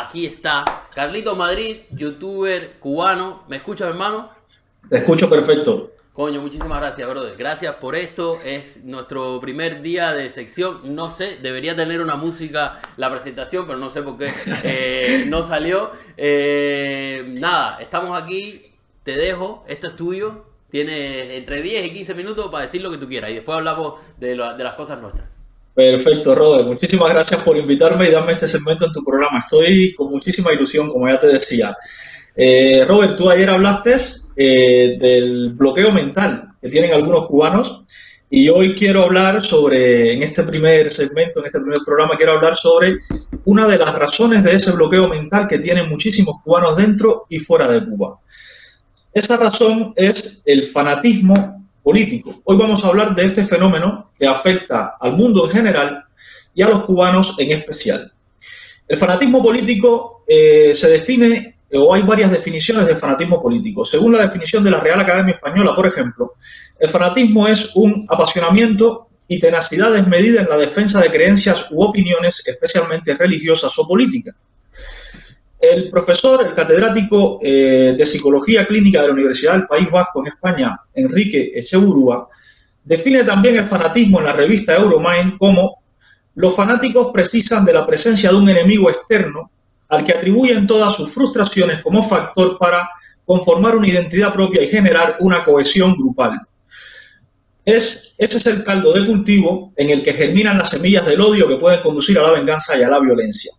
aquí está Carlito Madrid, youtuber cubano. ¿Me escuchas, hermano? Te escucho perfecto. Coño, muchísimas gracias, brother. Gracias por esto. Es nuestro primer día de sección. No sé, debería tener una música la presentación, pero no sé por qué no salió. Nada, estamos aquí. Te dejo. Esto es tuyo. Tienes entre 10 y 15 minutos para decir lo que tú quieras. Y después hablamos de las cosas nuestras. Perfecto, Robert. Muchísimas gracias por invitarme y darme este segmento en tu programa. Estoy con muchísima ilusión, como ya te decía. Robert, tú ayer hablaste del bloqueo mental que tienen algunos cubanos y hoy quiero hablar sobre, en este primer segmento, en este primer programa, quiero hablar sobre una de las razones de ese bloqueo mental que tienen muchísimos cubanos dentro y fuera de Cuba. Esa razón es el fanatismo político. Hoy vamos a hablar de este fenómeno que afecta al mundo en general y a los cubanos en especial. El fanatismo político se define, o hay varias definiciones de fanatismo político. Según la definición de la Real Academia Española, por ejemplo, el fanatismo es un apasionamiento y tenacidad desmedida en la defensa de creencias u opiniones, especialmente religiosas o políticas. El profesor, el catedrático de Psicología Clínica de la Universidad del País Vasco en España, Enrique Echeburúa, define también el fanatismo en la revista Euromind como: los fanáticos precisan de la presencia de un enemigo externo al que atribuyen todas sus frustraciones como factor para conformar una identidad propia y generar una cohesión grupal. Ese es el caldo de cultivo en el que germinan las semillas del odio que pueden conducir a la venganza y a la violencia.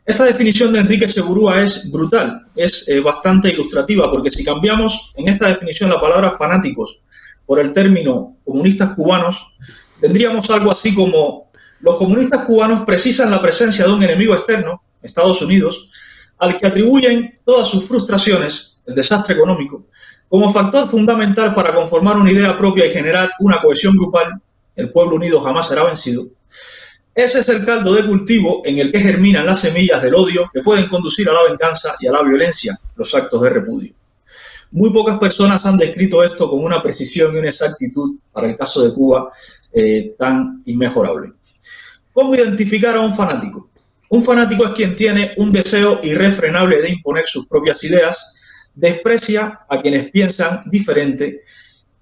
Esta definición de Enrique Echeburúa es brutal, es bastante ilustrativa, porque si cambiamos en esta definición la palabra fanáticos por el término comunistas cubanos, tendríamos algo así como: los comunistas cubanos precisan la presencia de un enemigo externo, Estados Unidos, al que atribuyen todas sus frustraciones, el desastre económico, como factor fundamental para conformar una idea propia y generar una cohesión grupal. El pueblo unido jamás será vencido. Ese es el caldo de cultivo en el que germinan las semillas del odio que pueden conducir a la venganza y a la violencia, los actos de repudio. Muy pocas personas han descrito esto con una precisión y una exactitud, para el caso de Cuba, tan inmejorable. ¿Cómo identificar a un fanático? Un fanático es quien tiene un deseo irrefrenable de imponer sus propias ideas, desprecia a quienes piensan diferente,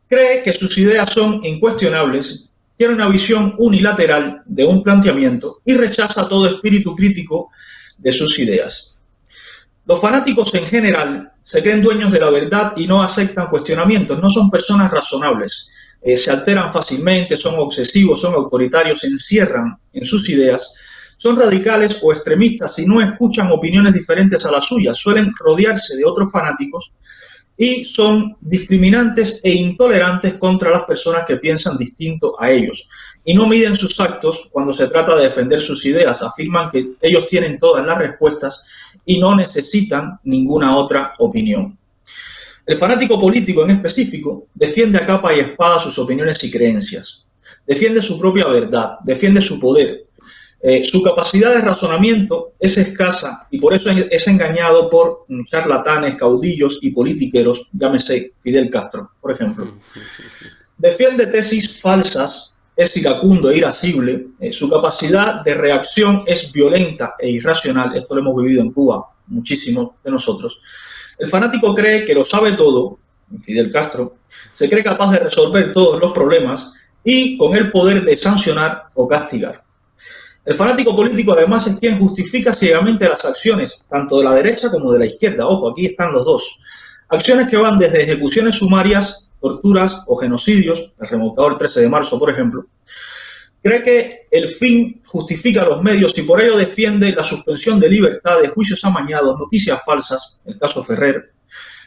cree que sus ideas son incuestionables, tiene una visión unilateral de un planteamiento y rechaza todo espíritu crítico de sus ideas. Los fanáticos en general se creen dueños de la verdad y no aceptan cuestionamientos, no son personas razonables, se alteran fácilmente, son obsesivos, son autoritarios, se encierran en sus ideas, son radicales o extremistas y no escuchan opiniones diferentes a las suyas, suelen rodearse de otros fanáticos y son discriminantes e intolerantes contra las personas que piensan distinto a ellos. Y no miden sus actos cuando se trata de defender sus ideas. Afirman que ellos tienen todas las respuestas y no necesitan ninguna otra opinión. El fanático político en específico defiende a capa y espada sus opiniones y creencias. Defiende su propia verdad, defiende su poder. Su capacidad de razonamiento es escasa y por eso es engañado por charlatanes, caudillos y politiqueros, llámese Fidel Castro, por ejemplo. Defiende tesis falsas, es iracundo e irascible, su capacidad de reacción es violenta e irracional, esto lo hemos vivido en Cuba, muchísimos de nosotros. El fanático cree que lo sabe todo, Fidel Castro, se cree capaz de resolver todos los problemas y con el poder de sancionar o castigar. El fanático político además es quien justifica ciegamente las acciones, tanto de la derecha como de la izquierda. Ojo, aquí están los dos. Acciones que van desde ejecuciones sumarias, torturas o genocidios, el remolcador 13 de marzo, por ejemplo. Cree que el fin justifica los medios y por ello defiende la suspensión de libertad, de juicios amañados, noticias falsas, el caso Ferrer.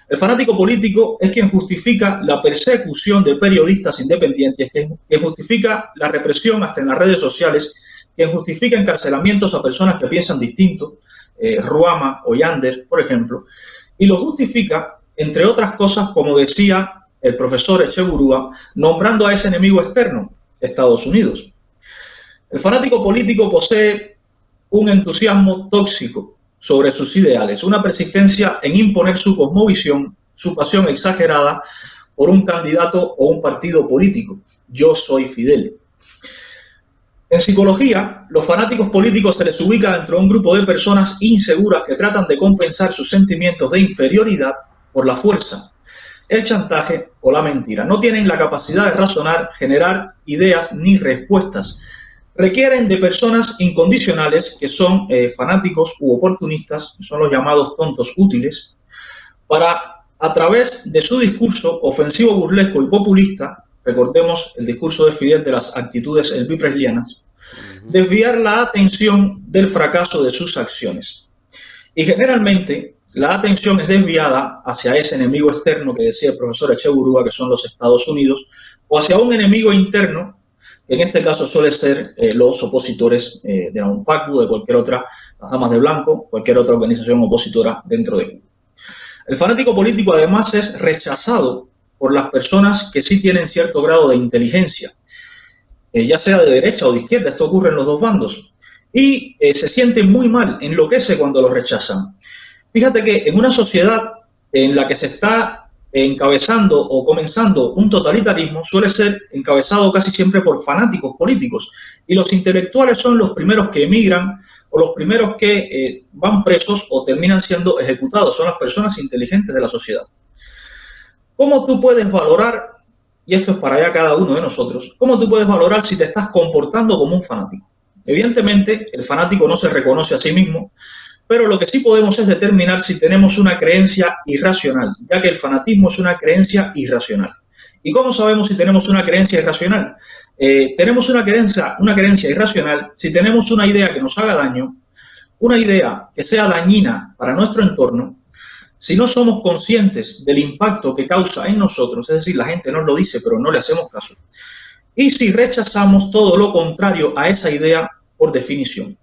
El fanático político es quien justifica la persecución de periodistas independientes, que justifica la represión hasta en las redes sociales, quien justifica encarcelamientos a personas que piensan distinto, Ruama o Yander, por ejemplo, y lo justifica, entre otras cosas, como decía el profesor Echeburúa, nombrando a ese enemigo externo, Estados Unidos. El fanático político posee un entusiasmo tóxico sobre sus ideales, una persistencia en imponer su cosmovisión, su pasión exagerada por un candidato o un partido político. Yo soy Fidel. En psicología, los fanáticos políticos se les ubica dentro de un grupo de personas inseguras que tratan de compensar sus sentimientos de inferioridad por la fuerza, el chantaje o la mentira. No tienen la capacidad de razonar, generar ideas ni respuestas. Requieren de personas incondicionales que son fanáticos u oportunistas, que son los llamados tontos útiles, para, a través de su discurso ofensivo, burlesco y populista, recordemos el discurso de Fidel de las actitudes elvis-preslianas, desviar la atención del fracaso de sus acciones. Y generalmente la atención es desviada hacia ese enemigo externo que decía el profesor Echeburúa, que son los Estados Unidos, o hacia un enemigo interno, que en este caso suele ser los opositores de la UNPACU, de cualquier otra, las Damas de Blanco, cualquier otra organización opositora dentro de Cuba. El fanático político además es rechazado por las personas que sí tienen cierto grado de inteligencia, ya sea de derecha o de izquierda, esto ocurre en los dos bandos, y se siente muy mal, enloquece cuando lo rechazan. Fíjate que en una sociedad en la que se está encabezando o comenzando un totalitarismo, suele ser encabezado casi siempre por fanáticos políticos, y los intelectuales son los primeros que emigran o los primeros que van presos o terminan siendo ejecutados, son las personas inteligentes de la sociedad. ¿Cómo tú puedes valorar, y esto es para ya cada uno de nosotros, cómo tú puedes valorar si te estás comportando como un fanático? Evidentemente, el fanático no se reconoce a sí mismo, pero lo que sí podemos es determinar si tenemos una creencia irracional, ya que el fanatismo es una creencia irracional. ¿Y cómo sabemos si tenemos una creencia irracional? Tenemos una creencia irracional si tenemos una idea que nos haga daño, una idea que sea dañina para nuestro entorno, si no somos conscientes del impacto que causa en nosotros, es decir, la gente nos lo dice pero no le hacemos caso, y si rechazamos todo lo contrario a esa idea por definición.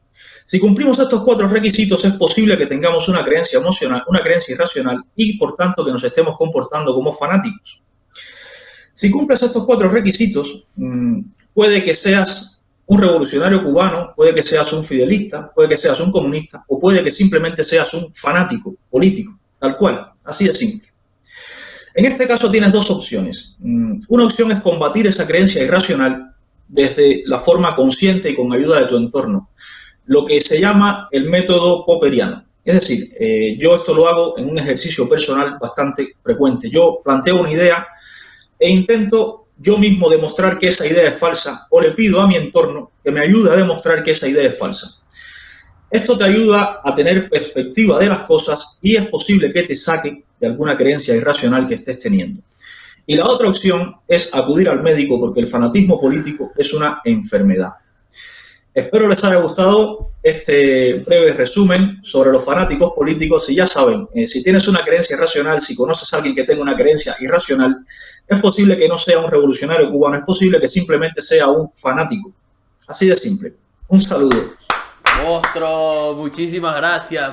Si cumplimos estos 4 requisitos, es posible que tengamos una creencia emocional, una creencia irracional y, por tanto, que nos estemos comportando como fanáticos. Si cumples estos 4 requisitos, puede que seas un revolucionario cubano, puede que seas un fidelista, puede que seas un comunista o puede que simplemente seas un fanático político, tal cual, así de simple. En este caso tienes 2 opciones. Una opción es combatir esa creencia irracional desde la forma consciente y con ayuda de tu entorno, lo que se llama el método popperiano. Es decir, yo esto lo hago en un ejercicio personal bastante frecuente. Yo planteo una idea e intento yo mismo demostrar que esa idea es falsa, o le pido a mi entorno que me ayude a demostrar que esa idea es falsa. Esto te ayuda a tener perspectiva de las cosas y es posible que te saque de alguna creencia irracional que estés teniendo. Y la otra opción es acudir al médico, porque el fanatismo político es una enfermedad. Espero les haya gustado este breve resumen sobre los fanáticos políticos. Y ya saben, si tienes una creencia irracional, si conoces a alguien que tenga una creencia irracional, es posible que no sea un revolucionario cubano, es posible que simplemente sea un fanático. Así de simple. Un saludo. Monstruo, muchísimas gracias.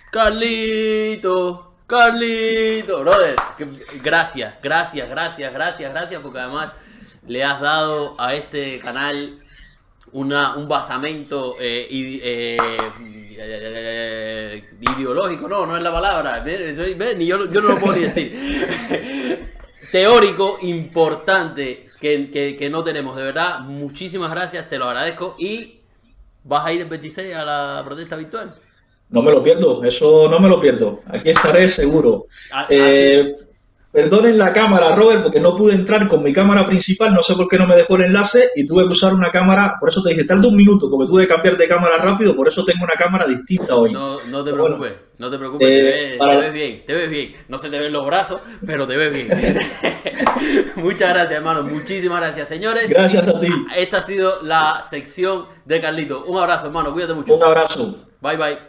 Carlito, brother. Gracias, porque además le has dado a este canal un basamento ideológico, no es la palabra, ni yo no lo puedo ni decir. Teórico, importante, que no tenemos, de verdad. Muchísimas gracias, te lo agradezco. Y ¿vas a ir el 26 a la protesta virtual? No me lo pierdo, eso no me lo pierdo. Aquí estaré seguro. Perdonen la cámara, Robert, porque no pude entrar con mi cámara principal, no sé por qué no me dejó el enlace y tuve que usar una cámara, por eso te dije, tarda un minuto, porque tuve que cambiar de cámara rápido, por eso tengo una cámara distinta hoy. No te preocupes, no te preocupes, te ves bien, no se te ven los brazos, pero te ves bien. Muchas gracias, hermano, muchísimas gracias, señores. Gracias a ti. Esta ha sido la sección de Carlito. Un abrazo, hermano, cuídate mucho. Un abrazo. Bye, bye.